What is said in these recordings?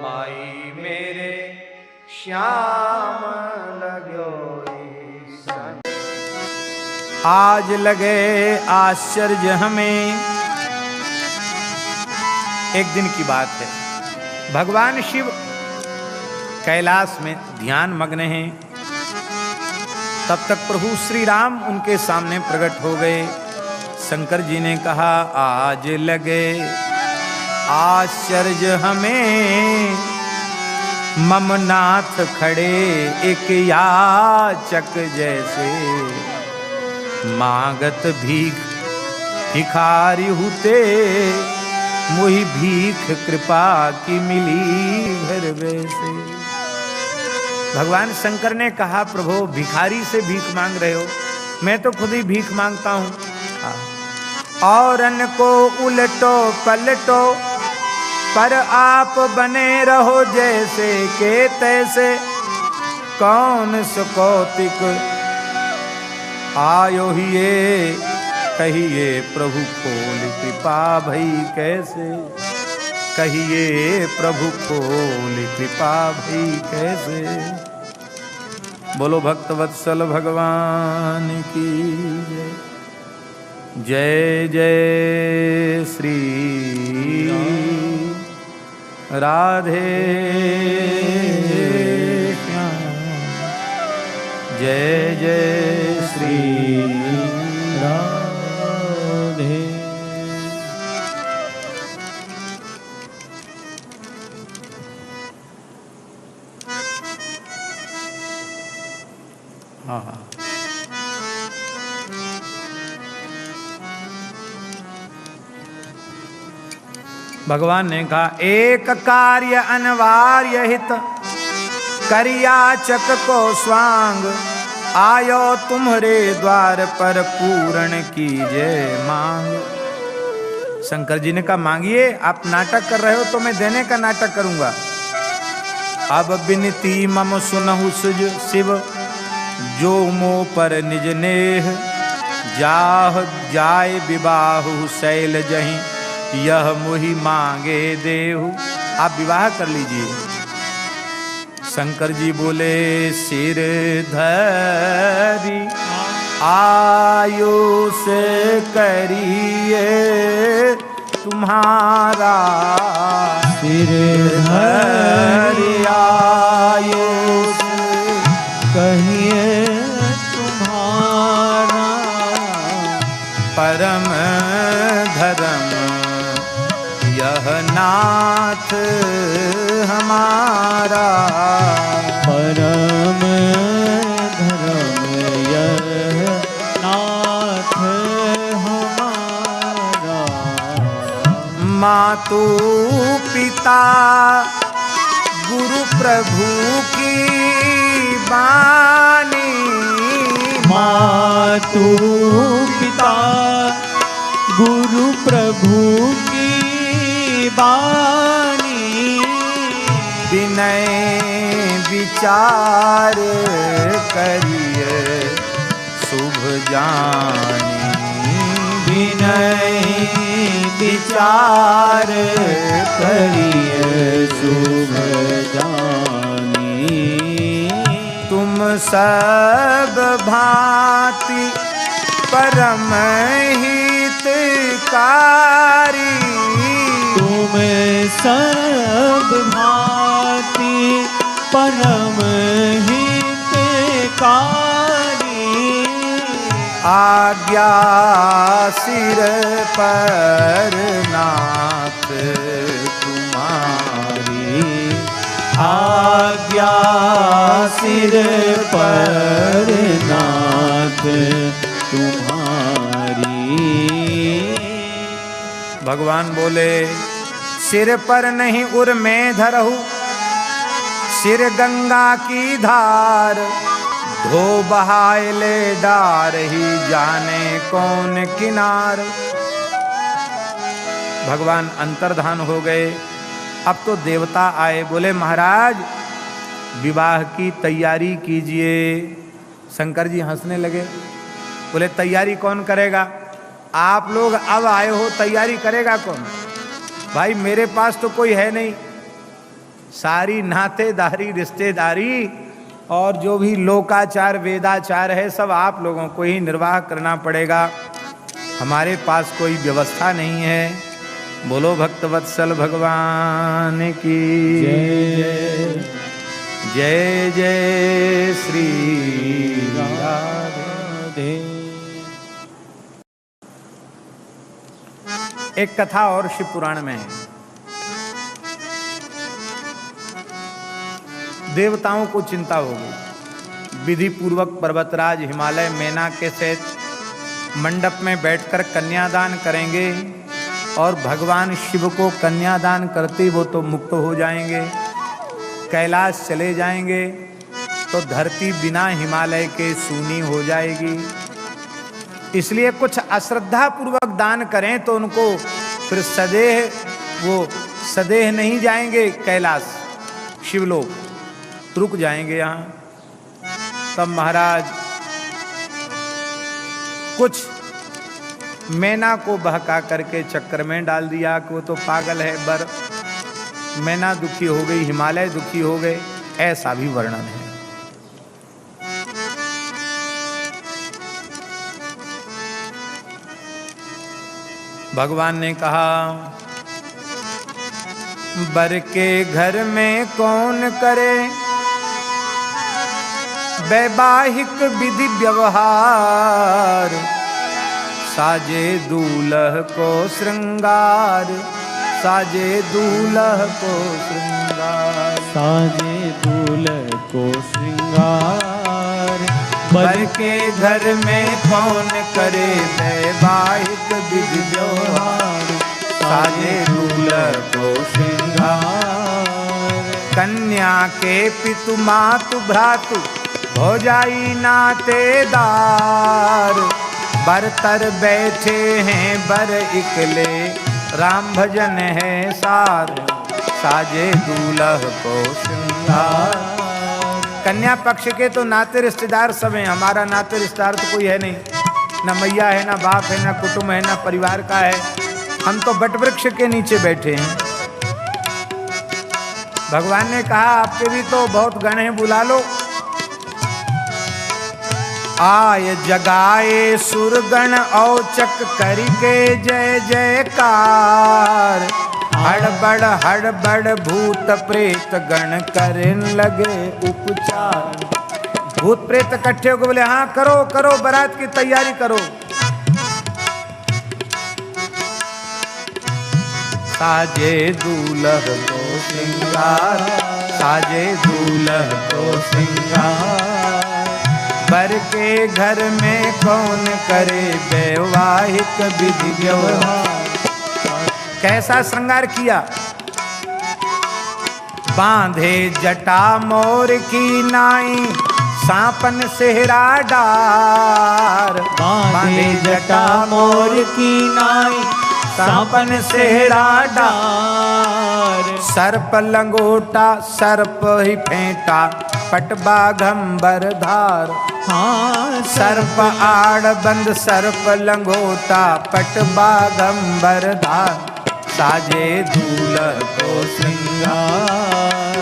माई मेरे श्याम लगो संग। आज लगे आश्चर्य हमें। एक दिन की बात है, भगवान शिव कैलाश में ध्यान मग्न हैं। तब तक प्रभु श्री राम उनके सामने प्रकट हो गए। शंकर जी ने कहा, आज लगे आश्चर्य हमें, ममनाथ खड़े एक याचक जैसे, मांगत भीख भिखारी होते, मुही भीख कृपा की मिली घर वैसे। भगवान शंकर ने कहा, प्रभु भिखारी से भीख मांग रहे हो, मैं तो खुद ही भीख मांगता हूँ। औरन को उलटो पलटो, पर आप बने रहो जैसे के तैसे, कौन सुकौतिक आयो ही ये, कहिए प्रभु खोल कृपा भई कैसे, कहिए प्रभु खोल कृपा भई कैसे। बोलो भक्त वत्सल भगवान की जय। जय जय श्री राधे श्याम, जय जय श्री राधे। हाँ, भगवान ने कहा, एक कार्य अनिवार्य हित, करियाचक को स्वांग, आयो तुम्हारे द्वार पर पूर्ण कीजिए मांग। शंकर जी ने कहा, मांगिए, आप नाटक कर रहे हो तो मैं देने का नाटक करूंगा। अब बिनती मम सुनहु सुज शिव, जो मो पर निज नेह, जाह जाय विवाहु शैल जहीं, यह मुहि मांगे देहु। आप विवाह कर लीजिए। शंकर जी बोले, सिर धरी आयुष करिए तुम्हारा, सिर धरी आयुष कहिए तुम्हारा, परम धर्म यह नाथ हमारा, परम धर्म यह नाथ हमारा। मातु पिता गुरु प्रभु की बानी, मातु पिता गुरु प्रभु की बानी, विनय विचार करिए शुभ जानी, विनय विचार करिए शुभ जानी। तुम सब भांति परम हितकारी, तुम सब भांति परम हितकारी, आज्ञा सिर पर नाथ तुम्हारी, आज्ञा सिर पर नाथ तुम्हारी। भगवान बोले, सिर पर नहीं उर में धरहु, सिर गंगा की धार, धो बहाए ले डार ही जाने कौन किनार। भगवान अंतर्धान हो गए। अब तो देवता आए, बोले महाराज विवाह की तैयारी कीजिए। शंकर जी हंसने लगे, बोले तैयारी कौन करेगा? आप लोग अब आए हो, तैयारी करेगा कौन? भाई मेरे पास तो कोई है नहीं, सारी नातेदारी रिश्तेदारी और जो भी लोकाचार वेदाचार है सब आप लोगों को ही निर्वाह करना पड़ेगा। हमारे पास कोई व्यवस्था नहीं है। बोलो भक्तवत्सल भगवान की जय। जय जय श्री राधे। एक कथा और शिव पुराण में है। देवताओं को चिंता हो गई। विधि पूर्वक पर्वतराज हिमालय मैना के सहित मंडप में बैठकर कन्यादान करेंगे और भगवान शिव को कन्यादान करते वो तो मुक्त हो जाएंगे, कैलाश चले जाएंगे, तो धरती बिना हिमालय के सूनी हो जाएगी। इसलिए कुछ अश्रद्धा पूर्वक दान करें तो उनको फिर सदेह नहीं जाएंगे कैलाश, शिवलोक रुक जाएंगे यहाँ। तब महाराज कुछ मैना को बहका करके चक्कर में डाल दिया कि वो तो पागल है। बर मैना दुखी हो गई, हिमालय दुखी हो गए, ऐसा भी वर्णन है। भगवान ने कहा बर के घर में कौन करे वैवाहिक विधि व्यवहार, साजे दूल्ह को श्रृंगार, साजे दूल्ह को श्रृंगार, साजे दूल्ह को श्रृंगार। बर के घर में कौन करे वैवाहिक विधि व्यवहार, साजे दूल्ह को श्रृंगार। कन्या के पितु मातु भ्रातु हो जाई नातेदार, बरतर बैठे हैं बर इकले, राम भजन है सार, साजे दूल्ह को श्रृंगार। कन्या पक्ष के तो नाते रिश्तेदार सब हैं, हमारा नाते रिश्तेदार तो कोई है नहीं, न मैया है, न बाप है, न कुटुंब है, न परिवार का है। हम तो बट वृक्ष के नीचे बैठे हैं। भगवान ने कहा आपके भी तो बहुत गण हैं, बुला लो। आय जगाए सुरगण औचक करके जय जयकार, हड़बड़ भूत प्रेत गण करने लगे उपचार। भूत प्रेत इकट्ठे होकर बोले हाँ करो करो, बारात की तैयारी करो। साजे दूल्ह को श्रृंगार, साजे दूल्ह को श्रृंगार। बर के घर में कौन करे वैवाहिक विधि व्यवहार। कैसा श्रृंगार किया। बांधे जटा मोर की नाई, सांपन सेहरा डार। बांधे जटा मोर की नाई, सांपन सेहरा डार। सर्प लंगोटा सर्प ही फेंटा, पटबाघंबर धार। हाँ सर्प आड़ बंद सर्प लंगोटा, पटबाघंबर धार। साजे दूल्ह को श्रृंगार।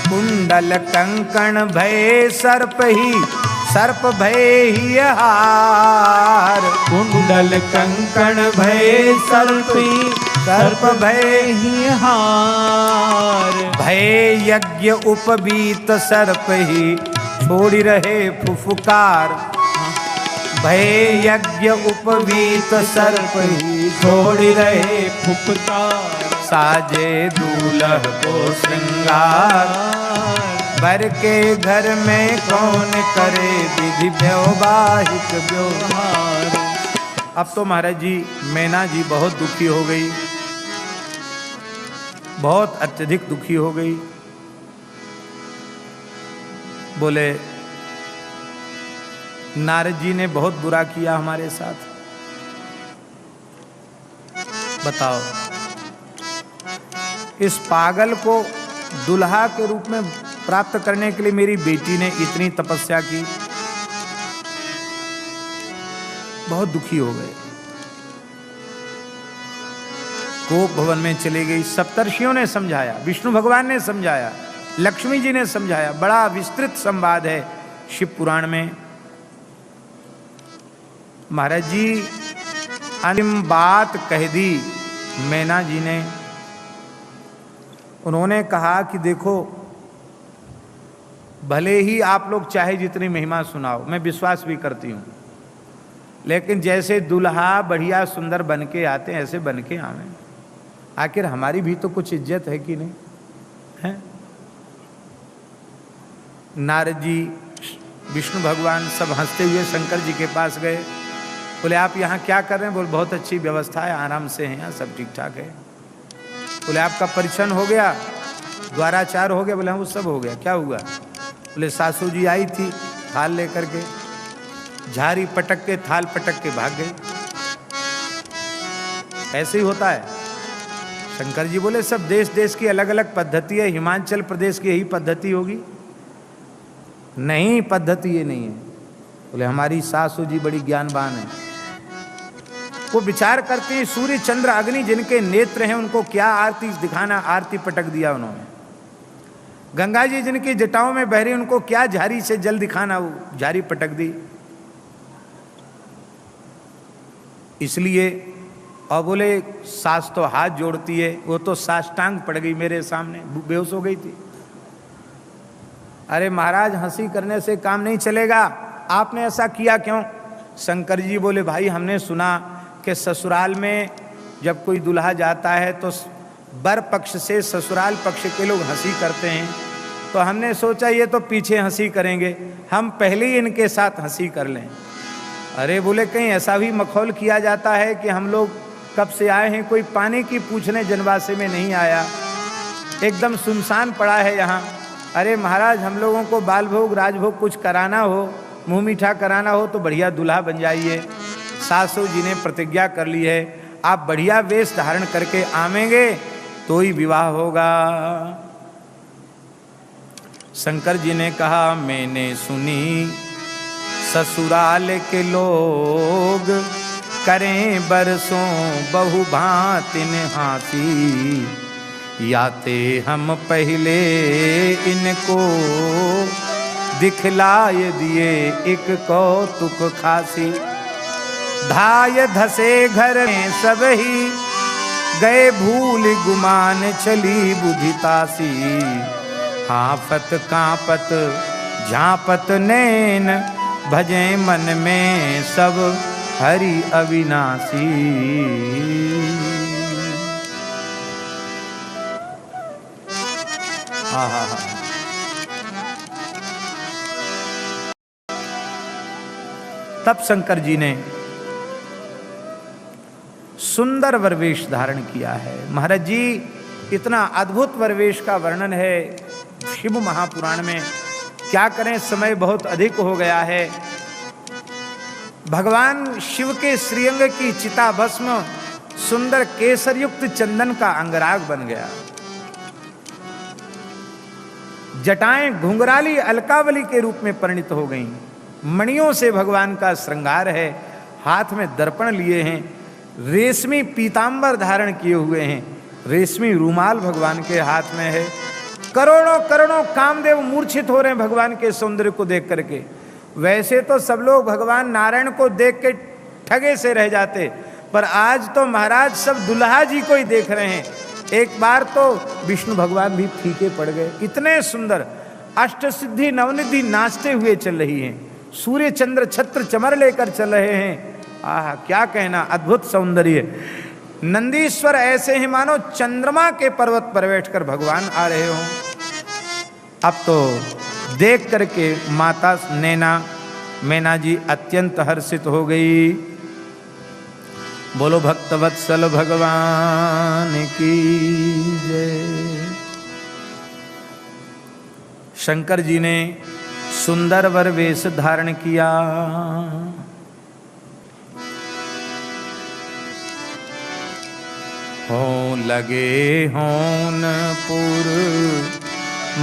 कुंडल कंकण भय सर्प ही, सर्प भय ही हार। कुंडल कंकण भय सर्प ही, सर्प भय ही हार। भय यज्ञ उपवीत सर्प ही, छोड़ी रहे फुफकार। भय यज्ञ उपवीत सर्प ही, छोड़ी रहे फुफकार। साजे दूल्ह को श्रृंगार। बर के घर में कौन करे विधि वैवाहिक व्यवहार। अब तो महाराज जी मैना जी बहुत दुखी हो गई, बहुत अत्यधिक दुखी हो गई। बोले नारद जी ने बहुत बुरा किया हमारे साथ। बताओ इस पागल को दुल्हा के रूप में प्राप्त करने के लिए मेरी बेटी ने इतनी तपस्या की। बहुत दुखी हो गए। कोप भवन में चली गई। सप्तर्षियों ने समझाया, विष्णु भगवान ने समझाया, लक्ष्मी जी ने समझाया। बड़ा विस्तृत संवाद है शिव पुराण में। महाराज जी अंतिम बात कह दी मैना जी ने। उन्होंने कहा कि देखो, भले ही आप लोग चाहे जितनी महिमा सुनाओ, मैं विश्वास भी करती हूँ, लेकिन जैसे दुल्हा बढ़िया सुंदर बन के आते हैं ऐसे बन के आवे। आखिर हमारी भी तो कुछ इज्जत है कि नहीं है। नारद जी, विष्णु भगवान सब हंसते हुए शंकर जी के पास गए। बोले आप यहाँ क्या कर रहे हैं? बोले बहुत अच्छी व्यवस्था है, आराम से हैं यहाँ, सब ठीक ठाक है। बोले आपका परिछन हो गया, द्वाराचार हो गया? बोले हाँ वो सब हो गया। क्या हुआ? बोले सासू जी आई थी थाल लेकर के, झारी पटक के, थाल पटक के भाग गई। ऐसे ही होता है। शंकर जी बोले सब देश देश की अलग अलग पद्धति है, हिमाचल प्रदेश की यही पद्धति होगी? नहीं, पद्धति ये नहीं है। बोले हमारी सासू जी बड़ी ज्ञानवान है, वो विचार करते हैं सूर्य चंद्र अग्नि जिनके नेत्र हैं उनको क्या आरती दिखाना, आरती पटक दिया उन्होंने। गंगा जी जिनकी जटाओं में बह रही उनको क्या झारी से जल दिखाना, वो झारी पटक दी। इसलिए और बोले सास तो हाथ जोड़ती है, वो तो साष्टांग पड़ गई मेरे सामने, बेहोश हो गई थी। अरे महाराज हंसी करने से काम नहीं चलेगा, आपने ऐसा किया क्यों? शंकर जी बोले भाई हमने सुना कि ससुराल में जब कोई दुल्हा जाता है तो बर पक्ष से ससुराल पक्ष के लोग हंसी करते हैं, तो हमने सोचा ये तो पीछे हंसी करेंगे, हम पहले ही इनके साथ हंसी कर लें। अरे बोले कहीं ऐसा भी मखौल किया जाता है कि हम लोग कब से आए हैं, कोई पानी की पूछने जनवासे में नहीं आया, एकदम सुनसान पड़ा है यहाँ। अरे महाराज हम लोगों को बाल भोग राजभोग कुछ कराना हो, मुँह मीठा कराना हो तो बढ़िया दूल्हा बन जाइए। सासू जी ने प्रतिज्ञा कर ली है, आप बढ़िया वेश धारण करके आवेंगे तो ही विवाह होगा। शंकर जी ने कहा मैंने सुनी ससुराल के लोग करें बरसों बहु भांतिन हाथी, याते हम पहले इनको दिखलाए दिए एक कौतुक खासी। धाय धसे घर में सब ही गए भूल गुमान चली बुधितासी, हाफत कांपत झांपत नैन भजे मन में सब हरि अविनाशी। हा। तब शंकर जी ने सुंदर वरवेश धारण किया है। महाराज जी इतना अद्भुत वरवेश का वर्णन है शिव महापुराण में, क्या करें समय बहुत अधिक हो गया है। भगवान शिव के श्रीअंग की चिता भस्म सुंदर केसरयुक्त चंदन का अंगराग बन गया। जटाएं घुंघराली अलकावली के रूप में परिणित हो गईं। मणियों से भगवान का श्रृंगार है, हाथ में दर्पण लिए हैं, रेशमी पीतांबर धारण किए हुए हैं, रेशमी रुमाल भगवान के हाथ में है। करोड़ों करोड़ों कामदेव मूर्छित हो रहे हैं भगवान के सौंदर्य को देख करके। वैसे तो सब लोग भगवान नारायण को देख के ठगे से रह जाते, पर आज तो महाराज सब दुल्हा जी को ही देख रहे हैं। एक बार तो विष्णु भगवान भी फीके पड़ गए, इतने सुंदर अष्टसिद्धि नवनिधि नाचते हुए चल रही हैं, सूर्य चंद्र छत्र चमर लेकर चल रहे हैं। आह क्या कहना, अद्भुत सौंदर्य। नंदीश्वर ऐसे ही मानो चंद्रमा के पर्वत पर बैठकर भगवान आ रहे हों। अब तो देख करके माता मैना जी अत्यंत हर्षित हो गई। बोलो भक्तवत्सल भगवान की जय। शंकर जी ने सुंदर वर वेश धारण किया। हो लगे होनपुर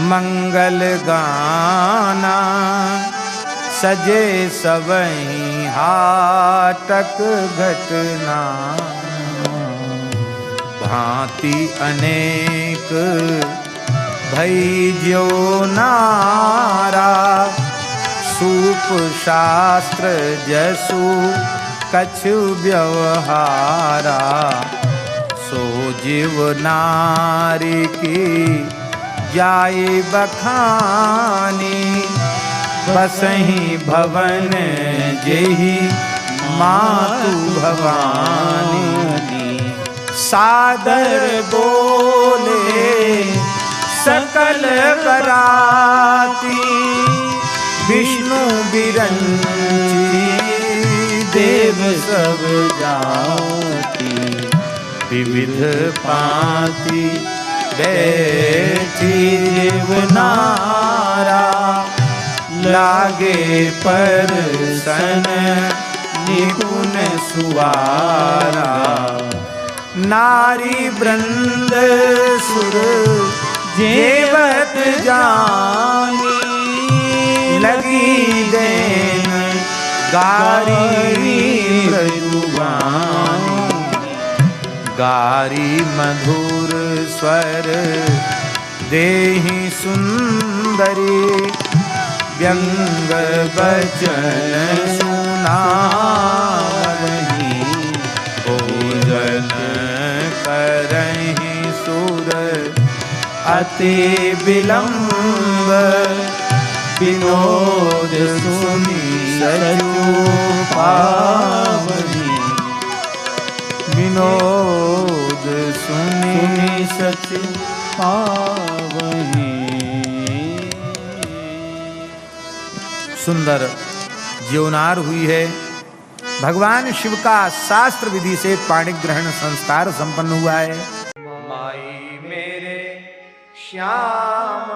मंगल गाना, सजे सबहीं हाटक घटना। भांति अनेक भई ज्यो नारा, सूप शास्त्र जसु कछु व्यवहारा, सो जीव नारी की जाय बखानी, बसहि भवन जेहि मातु भवानी, सादर बोले सकल बराती, विष्णु बिरंची देव सब जाति, विविध पाति बैठी जीवनारा, लागे परसन निपुण सुवारा, नारी वृंद सुर जेवत जानी, लगी देन गारी मृदुवानी, गारी मधुर स्वर देहि सुंदरी, व्यंग बचन सुनावहि, भोजन करहि सुर अति विलंब, विनोद सुनि सचु पावनि, विनोद सुनि सचु पावनि। सुंदर जीवनार हुई है। भगवान शिव का शास्त्र विधि से पाणि ग्रहण संस्कार संपन्न हुआ है। माई मेरे श्याम